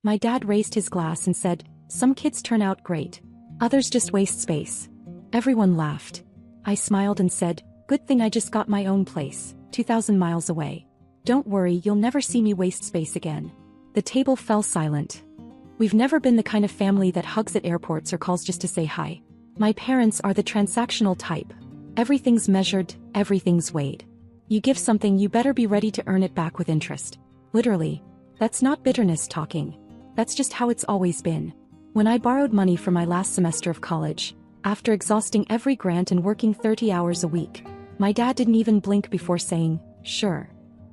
My dad raised his glass and said, "Some kids turn out great. Others just waste space." Everyone laughed. I smiled and said, "Good thing I just got my own place, 2,000 miles away. Don't worry, you'll never see me waste space again." The table fell silent. We've never been the kind of family that hugs at airports or calls just to say hi. My parents are the transactional type. Everything's measured, everything's weighed. You give something, you better be ready to earn it back with interest. Literally. That's not bitterness talking. That's just how it's always been. When I borrowed money for my last semester of college, after exhausting every grant and working 30 hours a week, my dad didn't even blink before saying, "Sure."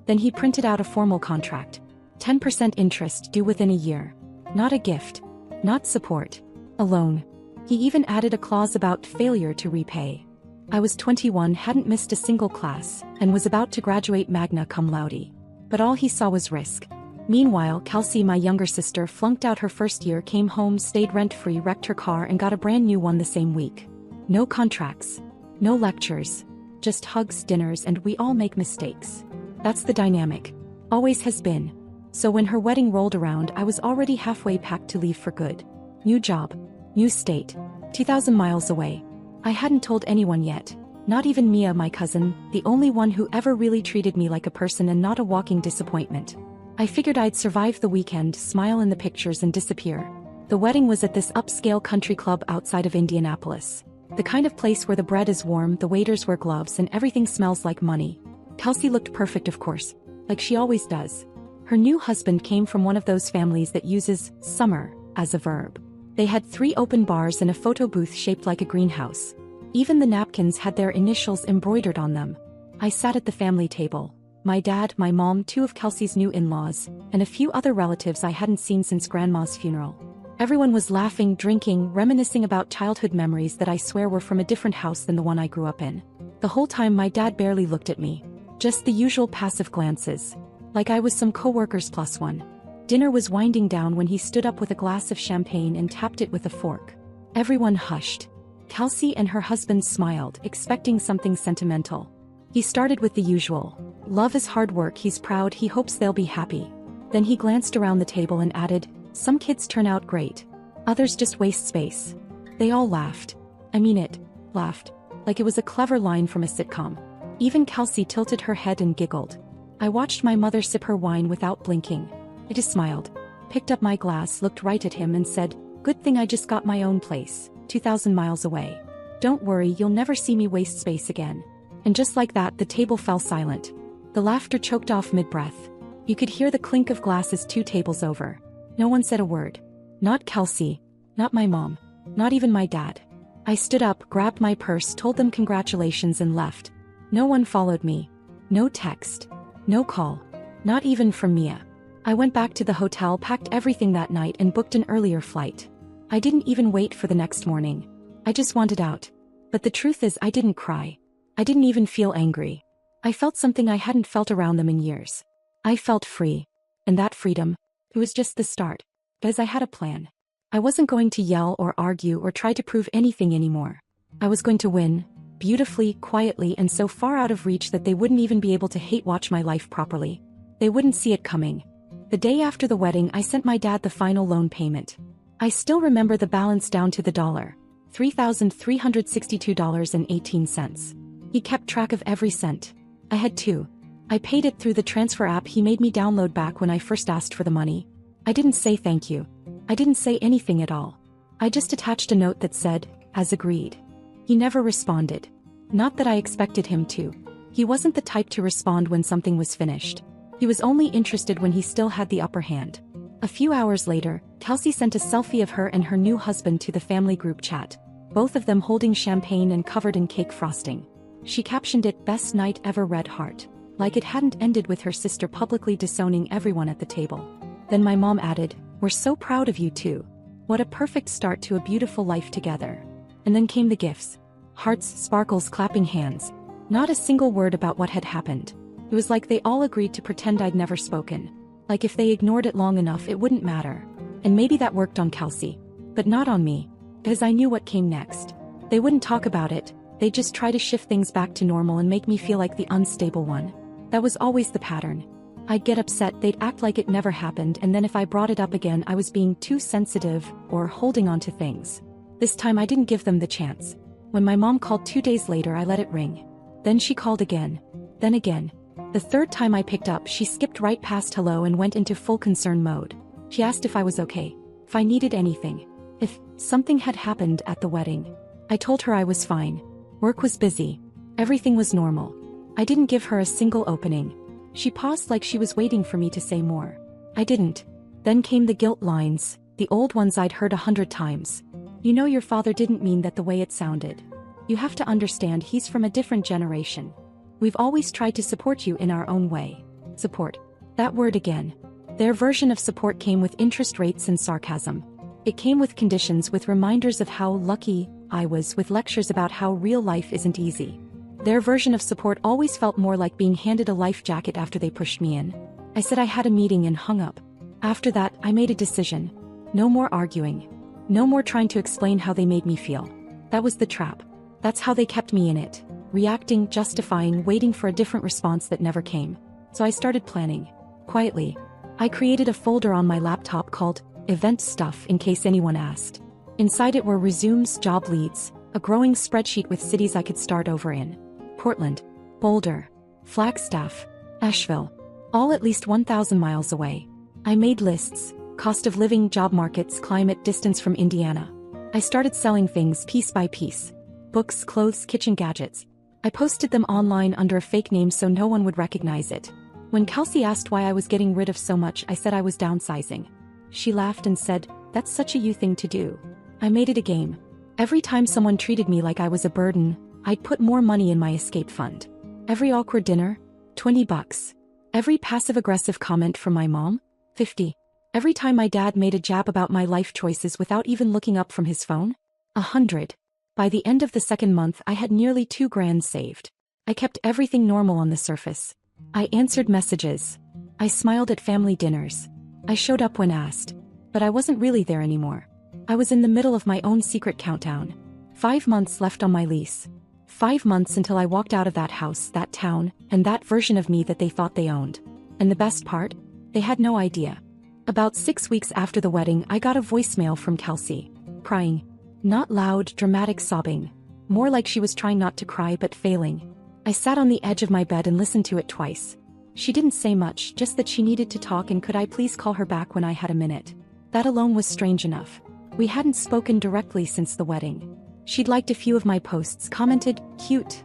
Then he printed out a formal contract. 10% interest due within a year. Not a gift. Not support. A loan. He even added a clause about failure to repay. I was 21, hadn't missed a single class, and was about to graduate magna cum laude. But all he saw was risk. Meanwhile, Qley, my younger sister, flunked out her first year, came home, stayed rent-free, wrecked her car, and got a brand new one the same week. No contracts. No lectures. Just hugs, dinners, and we all make mistakes. That's the dynamic. Always has been. So when her wedding rolled around, I was already halfway packed to leave for good. New job. New state. 2,000 miles away. I hadn't told anyone yet. Not even Mia, my cousin, the only one who ever really treated me like a person and not a walking disappointment. I figured I'd survive the weekend, smile in the pictures, and disappear. The wedding was at this upscale country club outside of Indianapolis. The kind of place where the bread is warm, the waiters wear gloves, and everything smells like money. Qley looked perfect, of course. Like she always does. Her new husband came from one of those families that uses summer as a verb. They had 3 open bars and a photo booth shaped like a greenhouse. Even the napkins had their initials embroidered on them. I sat at the family table. My dad, my mom, 2 of Qley's new in-laws, and a few other relatives I hadn't seen since Grandma's funeral. Everyone was laughing, drinking, reminiscing about childhood memories that I swear were from a different house than the one I grew up in. The whole time my dad barely looked at me. Just the usual passive glances. Like I was some co-worker's +1. Dinner was winding down when he stood up with a glass of champagne and tapped it with a fork. Everyone hushed. Qley and her husband smiled, expecting something sentimental. He started with the usual. Love is hard work, he's proud, he hopes they'll be happy. Then he glanced around the table and added, "Some kids turn out great. Others just waste space." They all laughed. I mean it. Laughed. Like it was a clever line from a sitcom. Even Qley tilted her head and giggled. I watched my mother sip her wine without blinking. I just smiled. Picked up my glass, looked right at him and said, "Good thing I just got my own place, 2,000 miles away. Don't worry, you'll never see me waste space again." And just like that, the table fell silent. The laughter choked off mid-breath. You could hear the clink of glasses 2 tables over. No one said a word. Not Qley. Not my mom. Not even my dad. I stood up, grabbed my purse, told them congratulations, and left. No one followed me. No text. No call. Not even from Mia. I went back to the hotel, packed everything that night, and booked an earlier flight. I didn't even wait for the next morning. I just wanted out. But the truth is, I didn't cry. I didn't even feel angry. I felt something I hadn't felt around them in years. I felt free. And that freedom, it was just the start. Because I had a plan. I wasn't going to yell or argue or try to prove anything anymore. I was going to win, beautifully, quietly, and so far out of reach that they wouldn't even be able to hate watch my life properly. They wouldn't see it coming. The day after the wedding, I sent my dad the final loan payment. I still remember the balance down to the dollar. $3,362.18. He kept track of every cent. I had 2. I paid it through the transfer app he made me download back when I first asked for the money. I didn't say thank you. I didn't say anything at all. I just attached a note that said, "As agreed." He never responded. Not that I expected him to. He wasn't the type to respond when something was finished. He was only interested when he still had the upper hand. A few hours later, Qley sent a selfie of her and her new husband to the family group chat, both of them holding champagne and covered in cake frosting. She captioned it, "Best night ever, red heart," like it hadn't ended with her sister publicly disowning everyone at the table. Then my mom added, "We're so proud of you too. What a perfect start to a beautiful life together." And then came the gifts. Hearts, sparkles, clapping hands. Not a single word about what had happened. It was like they all agreed to pretend I'd never spoken. Like if they ignored it long enough, it wouldn't matter. And maybe that worked on Qley. But not on me. Because I knew what came next. They wouldn't talk about it. They'd just try to shift things back to normal and make me feel like the unstable one. That was always the pattern. I'd get upset, they'd act like it never happened, and then if I brought it up again I was being too sensitive or holding on to things. This time I didn't give them the chance. When my mom called 2 days later I let it ring. Then she called again. Then again. The third time I picked up she skipped right past hello and went into full concern mode. She asked if I was okay, if I needed anything, if something had happened at the wedding. I told her I was fine. Work was busy. Everything was normal. I didn't give her a single opening. She paused like she was waiting for me to say more. I didn't. Then came the guilt lines, the old ones I'd heard 100 times. You know your father didn't mean that the way it sounded. You have to understand he's from a different generation. We've always tried to support you in our own way. Support. That word again. Their version of support came with interest rates and sarcasm. It came with conditions, with reminders of how lucky I was, with lectures about how real life isn't easy. Their version of support always felt more like being handed a life jacket after they pushed me in. I said I had a meeting and hung up. After that, I made a decision. No more arguing. No more trying to explain how they made me feel. That was the trap. That's how they kept me in it. Reacting, justifying, waiting for a different response that never came. So I started planning. Quietly. I created a folder on my laptop called Event Stuff in case anyone asked. Inside it were resumes, job leads, a growing spreadsheet with cities I could start over in. Portland, Boulder, Flagstaff, Asheville. All at least 1,000 miles away. I made lists, cost of living, job markets, climate, distance from Indiana. I started selling things piece by piece. Books, clothes, kitchen gadgets. I posted them online under a fake name so no one would recognize it. When Kelsey asked why I was getting rid of so much, I said I was downsizing. She laughed and said, "That's such a you thing to do." I made it a game. Every time someone treated me like I was a burden, I'd put more money in my escape fund. Every awkward dinner, $20. Every passive-aggressive comment from my mom, $50. Every time my dad made a jab about my life choices without even looking up from his phone, $100. By the end of the second month I had nearly $2,000 saved. I kept everything normal on the surface. I answered messages. I smiled at family dinners. I showed up when asked. But I wasn't really there anymore. I was in the middle of my own secret countdown. 5 months left on my lease. 5 months until I walked out of that house, that town, and that version of me that they thought they owned. And the best part? They had no idea. About 6 weeks after the wedding I got a voicemail from Kelsey. Crying. Not loud, dramatic sobbing. More like she was trying not to cry but failing. I sat on the edge of my bed and listened to it twice. She didn't say much, just that she needed to talk and could I please call her back when I had a minute. That alone was strange enough. We hadn't spoken directly since the wedding. She'd liked a few of my posts, commented, "Cute,"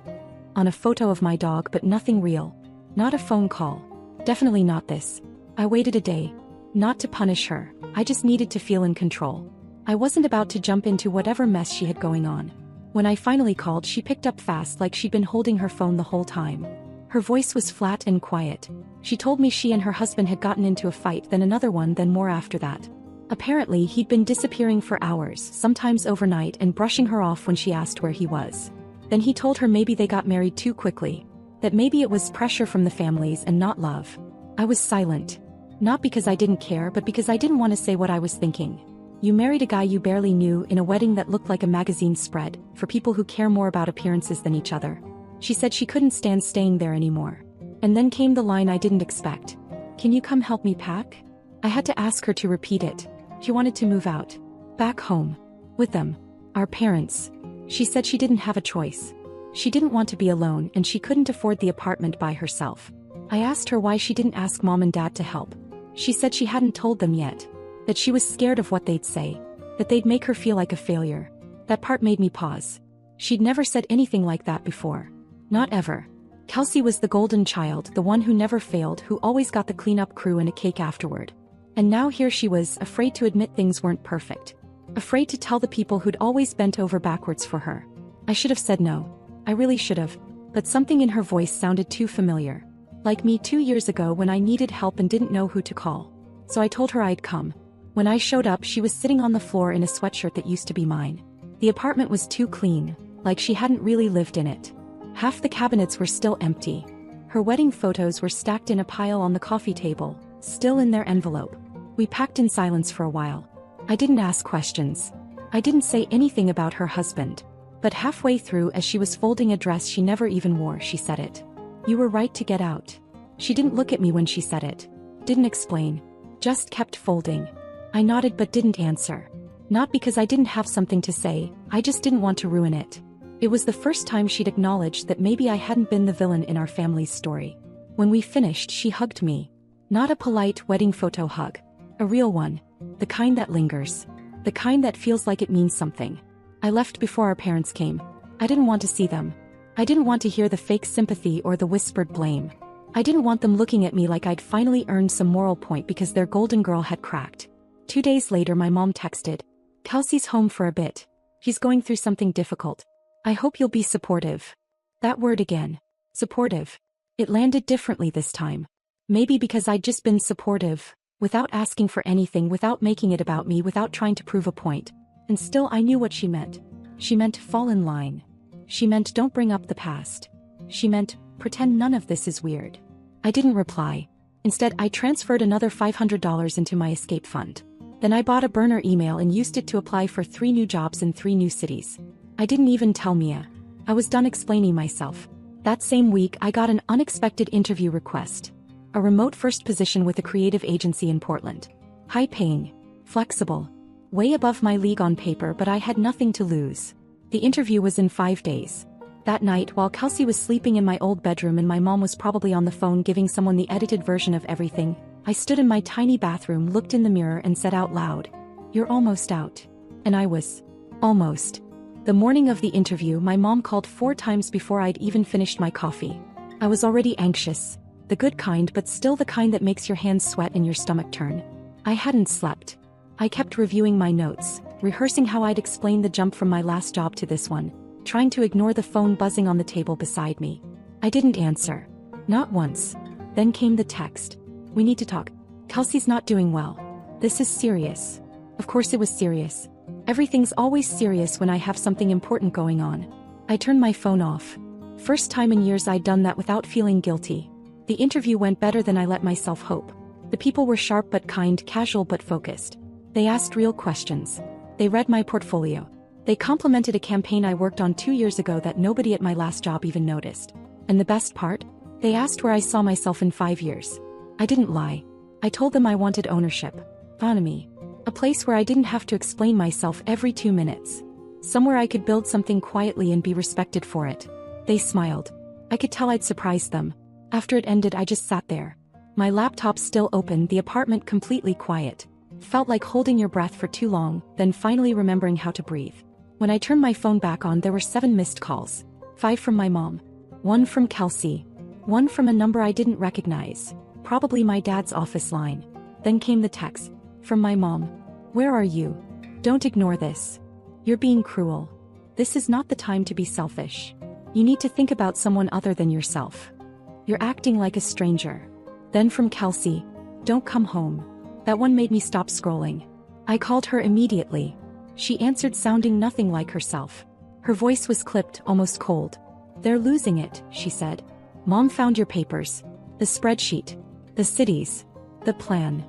on a photo of my dog, but nothing real. Not a phone call. Definitely not this. I waited a day. Not to punish her, I just needed to feel in control. I wasn't about to jump into whatever mess she had going on. When I finally called, she picked up fast like she'd been holding her phone the whole time. Her voice was flat and quiet. She told me she and her husband had gotten into a fight, then another one, then more after that. Apparently he'd been disappearing for hours, sometimes overnight, and brushing her off when she asked where he was. Then he told her maybe they got married too quickly. That maybe it was pressure from the families and not love. I was silent. Not because I didn't care, but because I didn't want to say what I was thinking. You married a guy you barely knew in a wedding that looked like a magazine spread, for people who care more about appearances than each other. She said she couldn't stand staying there anymore. And then came the line I didn't expect. "Can you come help me pack?" I had to ask her to repeat it. She wanted to move out. Back home. With them. Our parents. She said she didn't have a choice. She didn't want to be alone and she couldn't afford the apartment by herself. I asked her why she didn't ask mom and dad to help. She said she hadn't told them yet. That she was scared of what they'd say. That they'd make her feel like a failure. That part made me pause. She'd never said anything like that before. Not ever. Kelsey was the golden child, the one who never failed, who always got the cleanup crew and a cake afterward. And now here she was, afraid to admit things weren't perfect. Afraid to tell the people who'd always bent over backwards for her. I should have said no. I really should have. But something in her voice sounded too familiar. Like me 2 years ago when I needed help and didn't know who to call. So I told her I'd come. When I showed up, she was sitting on the floor in a sweatshirt that used to be mine. The apartment was too clean, like she hadn't really lived in it. Half the cabinets were still empty. Her wedding photos were stacked in a pile on the coffee table, still in their envelope. We packed in silence for a while. I didn't ask questions. I didn't say anything about her husband. But halfway through, as she was folding a dress she never even wore, she said it. "You were right to get out. She didn't look at me when she said it. Didn't explain. Just kept folding. I nodded but didn't answer. Not because I didn't have something to say, I just didn't want to ruin it. It was the first time she'd acknowledged that maybe I hadn't been the villain in our family's story. When we finished, she hugged me. Not a polite wedding photo hug. A real one. The kind that lingers. The kind that feels like it means something. I left before our parents came. I didn't want to see them. I didn't want to hear the fake sympathy or the whispered blame. I didn't want them looking at me like I'd finally earned some moral point because their golden girl had cracked. 2 days later, my mom texted, "Kelsey's home for a bit. He's going through something difficult. I hope you'll be supportive." That word again. Supportive. It landed differently this time. Maybe because I'd just been supportive, without asking for anything, without making it about me, without trying to prove a point. And still I knew what she meant. She meant fall in line. She meant don't bring up the past. She meant pretend none of this is weird. I didn't reply. Instead, I transferred another $500 into my escape fund. Then I bought a burner email and used it to apply for 3 new jobs in 3 new cities. I didn't even tell Mia. I was done explaining myself. That same week, I got an unexpected interview request. A remote-first position with a creative agency in Portland. High-paying. Flexible. Way above my league on paper, but I had nothing to lose. The interview was in 5 days. That night, while Kelsey was sleeping in my old bedroom and my mom was probably on the phone giving someone the edited version of everything, I stood in my tiny bathroom, looked in the mirror and said out loud, "You're almost out." And I was. Almost. The morning of the interview, my mom called 4 times before I'd even finished my coffee. I was already anxious. The good kind, but still the kind that makes your hands sweat and your stomach turn. I hadn't slept. I kept reviewing my notes, rehearsing how I'd explain the jump from my last job to this one, trying to ignore the phone buzzing on the table beside me. I didn't answer. Not once. Then came the text. "We need to talk. Kelsey's not doing well. This is serious." Of course it was serious. Everything's always serious when I have something important going on. I turned my phone off. First time in years I'd done that without feeling guilty. The interview went better than I let myself hope. The people were sharp but kind, casual but focused. They asked real questions. They read my portfolio. They complimented a campaign I worked on 2 years ago that nobody at my last job even noticed. And the best part? They asked where I saw myself in 5 years. I didn't lie. I told them I wanted ownership. Autonomy. A place where I didn't have to explain myself every 2 minutes. Somewhere I could build something quietly and be respected for it. They smiled. I could tell I'd surprised them. After it ended, I just sat there. My laptop still open, the apartment completely quiet. Felt like holding your breath for too long, then finally remembering how to breathe. When I turned my phone back on, there were 7 missed calls. 5 from my mom. 1 from Kelsey. 1 from a number I didn't recognize. Probably my dad's office line. Then came the text. From my mom. "Where are you? Don't ignore this. You're being cruel. This is not the time to be selfish. You need to think about someone other than yourself. You're acting like a stranger." Then from Kelsey. "Don't come home." That one made me stop scrolling. I called her immediately. She answered sounding nothing like herself. Her voice was clipped, almost cold. "They're losing it," she said. "Mom found your papers. The spreadsheet. The cities. The plan."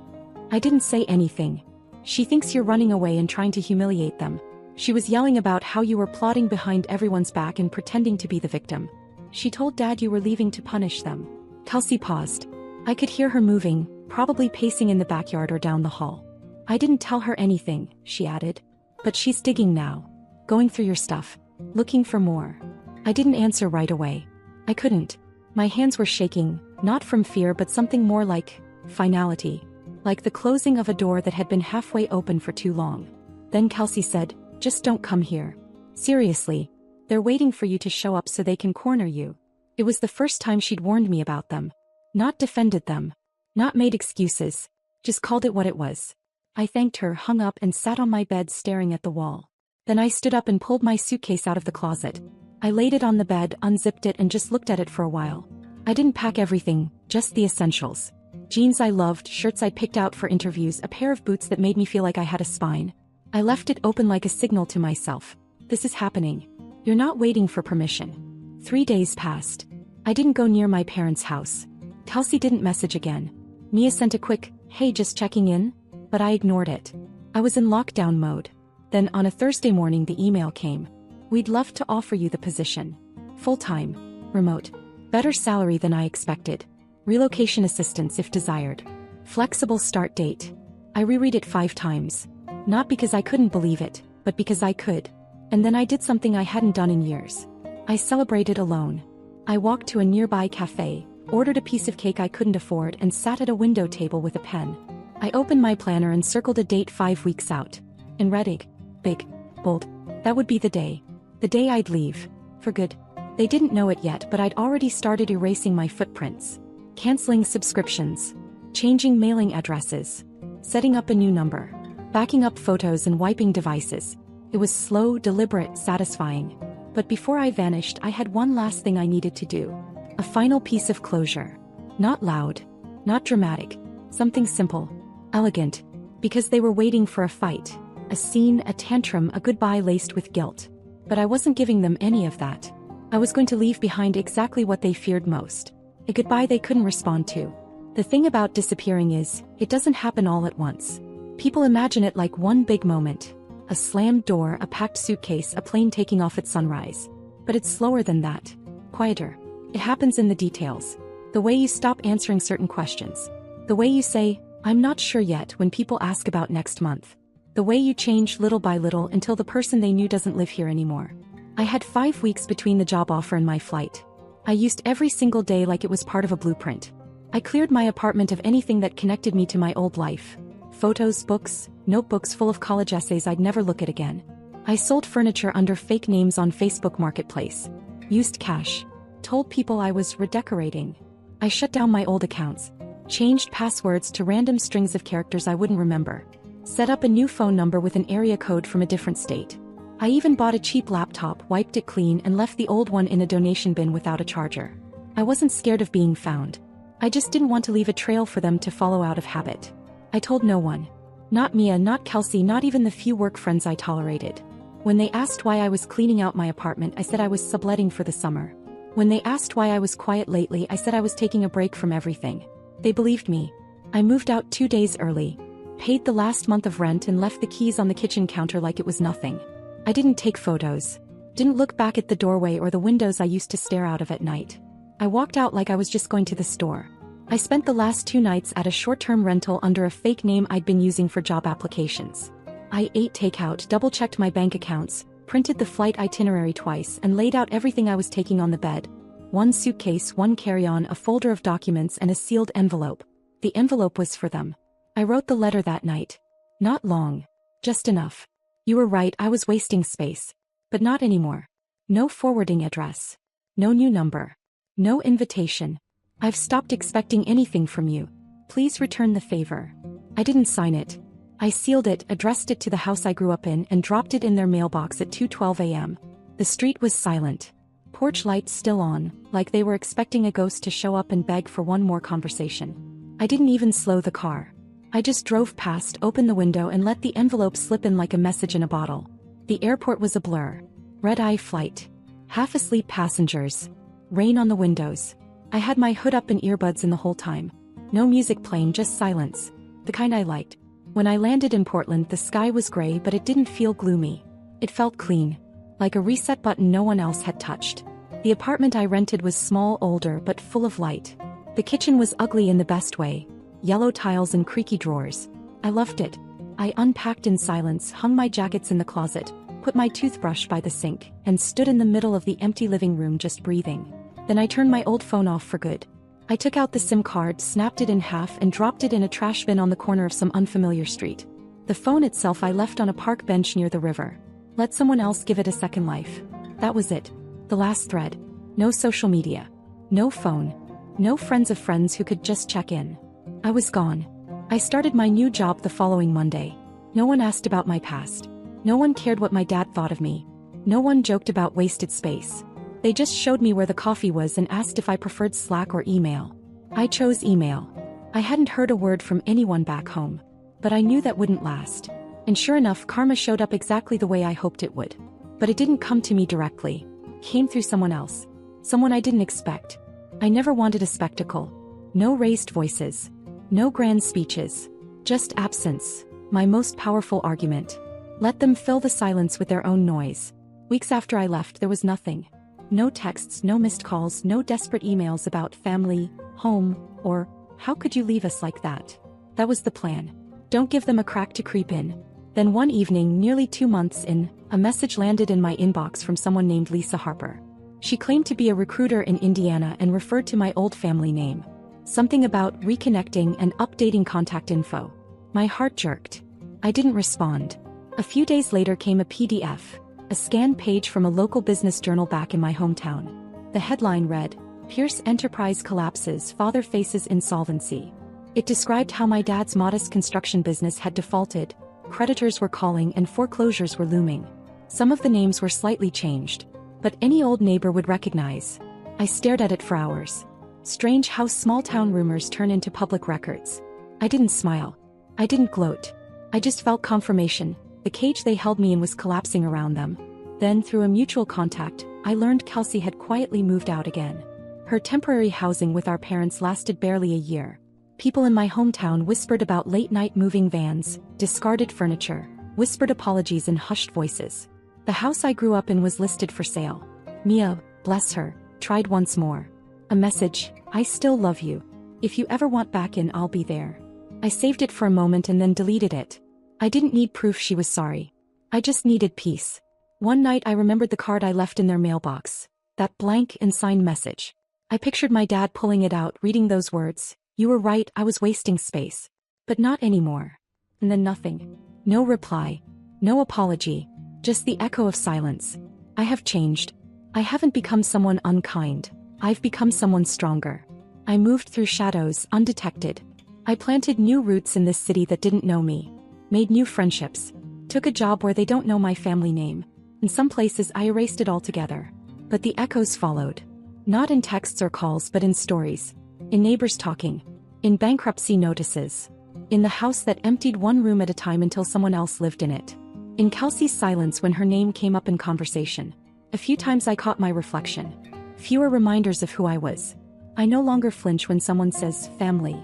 I didn't say anything. "She thinks you're running away and trying to humiliate them. She was yelling about how you were plotting behind everyone's back and pretending to be the victim. She told Dad you were leaving to punish them." Kelsey paused. I could hear her moving, probably pacing in the backyard or down the hall. "I didn't tell her anything," she added. "But she's digging now. Going through your stuff. Looking for more." I didn't answer right away. I couldn't. My hands were shaking, not from fear but something more like finality. Like the closing of a door that had been halfway open for too long. Then Kelsey said, "Just don't come here. Seriously. They're waiting for you to show up so they can corner you." It was the first time she'd warned me about them. Not defended them. Not made excuses. Just called it what it was. I thanked her, hung up and sat on my bed staring at the wall. Then I stood up and pulled my suitcase out of the closet. I laid it on the bed, unzipped it and just looked at it for a while. I didn't pack everything, just the essentials. Jeans I loved, shirts I'd picked out for interviews, a pair of boots that made me feel like I had a spine. I left it open like a signal to myself. This is happening. You're not waiting for permission. 3 days passed. I didn't go near my parents' house. Kelsey didn't message again. Mia sent a quick, "Hey, just checking in," but I ignored it. I was in lockdown mode. Then on a Thursday morning the email came. "We'd love to offer you the position. Full-time. Remote. Better salary than I expected." Relocation assistance if desired. Flexible start date. I reread it 5 times. Not because I couldn't believe it, but because I could. And then I did something I hadn't done in years. I celebrated alone. I walked to a nearby cafe, ordered a piece of cake I couldn't afford and sat at a window table with a pen. I opened my planner and circled a date 5 weeks out. In red, big, bold. That would be the day. The day I'd leave. For good. They didn't know it yet, but I'd already started erasing my footprints. Canceling subscriptions. Changing mailing addresses. Setting up a new number. Backing up photos and wiping devices. It was slow, deliberate, satisfying. But before I vanished, I had one last thing I needed to do. A final piece of closure. Not loud. Not dramatic. Something simple. Elegant. Because they were waiting for a fight. A scene, a tantrum, a goodbye laced with guilt. But I wasn't giving them any of that. I was going to leave behind exactly what they feared most. A goodbye they couldn't respond to. The thing about disappearing is, it doesn't happen all at once. People imagine it like one big moment. A slammed door, a packed suitcase, a plane taking off at sunrise. But it's slower than that. Quieter. It happens in the details. The way you stop answering certain questions. The way you say, "I'm not sure yet" when people ask about next month. The way you change little by little until the person they knew doesn't live here anymore. I had 5 weeks between the job offer and my flight. I used every single day like it was part of a blueprint. I cleared my apartment of anything that connected me to my old life. Photos, books, notebooks full of college essays I'd never look at again. I sold furniture under fake names on Facebook Marketplace. Used cash. Told people I was redecorating. I shut down my old accounts. Changed passwords to random strings of characters I wouldn't remember. Set up a new phone number with an area code from a different state. I even bought a cheap laptop, wiped it clean and left the old one in a donation bin without a charger. I wasn't scared of being found. I just didn't want to leave a trail for them to follow out of habit. I told no one. Not Mia, not Kelsey, not even the few work friends I tolerated. When they asked why I was cleaning out my apartment, I said I was subletting for the summer. When they asked why I was quiet lately, I said I was taking a break from everything. They believed me. I moved out 2 days early. Paid the last month of rent and left the keys on the kitchen counter like it was nothing. I didn't take photos. Didn't look back at the doorway or the windows I used to stare out of at night. I walked out like I was just going to the store. I spent the last 2 nights at a short-term rental under a fake name I'd been using for job applications. I ate takeout, double-checked my bank accounts, printed the flight itinerary twice and laid out everything I was taking on the bed. 1 suitcase, 1 carry-on, a folder of documents and a sealed envelope. The envelope was for them. I wrote the letter that night. Not long. Just enough. You were right, I was wasting space. But not anymore. No forwarding address. No new number. No invitation. I've stopped expecting anything from you. Please return the favor. I didn't sign it. I sealed it, addressed it to the house I grew up in and dropped it in their mailbox at 2:12 a.m. The street was silent. Porch lights still on, like they were expecting a ghost to show up and beg for one more conversation. I didn't even slow the car. I just drove past, opened the window and let the envelope slip in like a message in a bottle. The airport was a blur. Red-eye flight. Half asleep passengers. Rain on the windows. I had my hood up and earbuds in the whole time. No music playing, just silence. The kind I liked. When I landed in Portland, the sky was gray, but it didn't feel gloomy. It felt clean. Like a reset button no one else had touched. The apartment I rented was small, older, but full of light. The kitchen was ugly in the best way. Yellow tiles and creaky drawers. I loved it. I unpacked in silence, hung my jackets in the closet, put my toothbrush by the sink, and stood in the middle of the empty living room just breathing. Then I turned my old phone off for good. I took out the SIM card, snapped it in half and dropped it in a trash bin on the corner of some unfamiliar street. The phone itself I left on a park bench near the river. Let someone else give it a second life. That was it. The last thread. No social media. No phone. No friends of friends who could just check in. I was gone. I started my new job the following Monday. No one asked about my past. No one cared what my dad thought of me. No one joked about wasted space. They just showed me where the coffee was and asked if I preferred Slack or email. I chose email. I hadn't heard a word from anyone back home. But I knew that wouldn't last. And sure enough, karma showed up exactly the way I hoped it would. But it didn't come to me directly. It came through someone else. Someone I didn't expect. I never wanted a spectacle. No raised voices. No grand speeches. Just absence. My most powerful argument. Let them fill the silence with their own noise. Weeks after I left, there was nothing. No texts, no missed calls, no desperate emails about family, home, or, how could you leave us like that? That was the plan. Don't give them a crack to creep in. Then one evening, nearly 2 months in, a message landed in my inbox from someone named Lisa Harper. She claimed to be a recruiter in Indiana and referred to my old family name. Something about reconnecting and updating contact info. My heart jerked. I didn't respond. A few days later came a PDF, a scanned page from a local business journal back in my hometown. The headline read, Pierce Enterprise Collapses, Father Faces Insolvency. It described how my dad's modest construction business had defaulted, creditors were calling and foreclosures were looming. Some of the names were slightly changed, but any old neighbor would recognize. I stared at it for hours. Strange how small-town rumors turn into public records. I didn't smile. I didn't gloat. I just felt confirmation. The cage they held me in was collapsing around them. Then, through a mutual contact, I learned Kelsey had quietly moved out again. Her temporary housing with our parents lasted barely a year. People in my hometown whispered about late-night moving vans, discarded furniture, whispered apologies in hushed voices. The house I grew up in was listed for sale. Mia, bless her, tried once more. A message, I still love you. If you ever want back in, I'll be there. I saved it for a moment and then deleted it. I didn't need proof she was sorry. I just needed peace. One night I remembered the card I left in their mailbox. That blank and signed message. I pictured my dad pulling it out, reading those words. You were right, I was wasting space. But not anymore. And then nothing. No reply. No apology. Just the echo of silence. I have changed. I haven't become someone unkind. I've become someone stronger. I moved through shadows, undetected. I planted new roots in this city that didn't know me. Made new friendships. Took a job where they don't know my family name. In some places I erased it altogether. But the echoes followed. Not in texts or calls but in stories. In neighbors talking. In bankruptcy notices. In the house that emptied one room at a time until someone else lived in it. In Kelsey's silence when her name came up in conversation. A few times I caught my reflection. Fewer reminders of who I was. I no longer flinch when someone says family.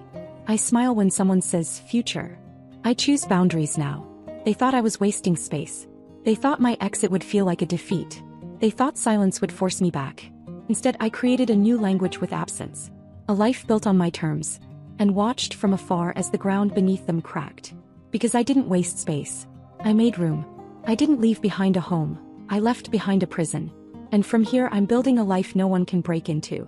I smile when someone says future. I choose boundaries now. They thought I was wasting space. They thought my exit would feel like a defeat. They thought silence would force me back. Instead, I created a new language with absence. A life built on my terms. And watched from afar as the ground beneath them cracked. Because I didn't waste space. I made room. I didn't leave behind a home. I left behind a prison. And from here I'm building a life no one can break into.